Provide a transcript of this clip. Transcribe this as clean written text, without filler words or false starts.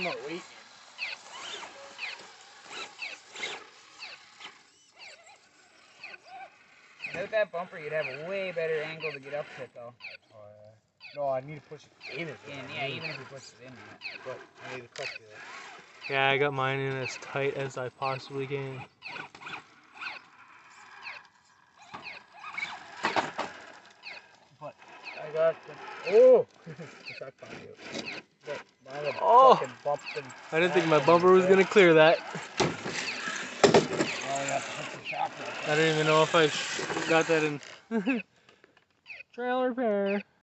more weight. Without that bumper, you'd have a way better angle to get up to it, though. Oh, yeah. No, I need to push it in. Yeah, even if you push it in. But I need to cut it. Yeah, I got mine in as tight as I possibly can. But I got the... Oh! Oh! I didn't think my bumper was gonna clear that. I didn't even know if I got that in trailer repair.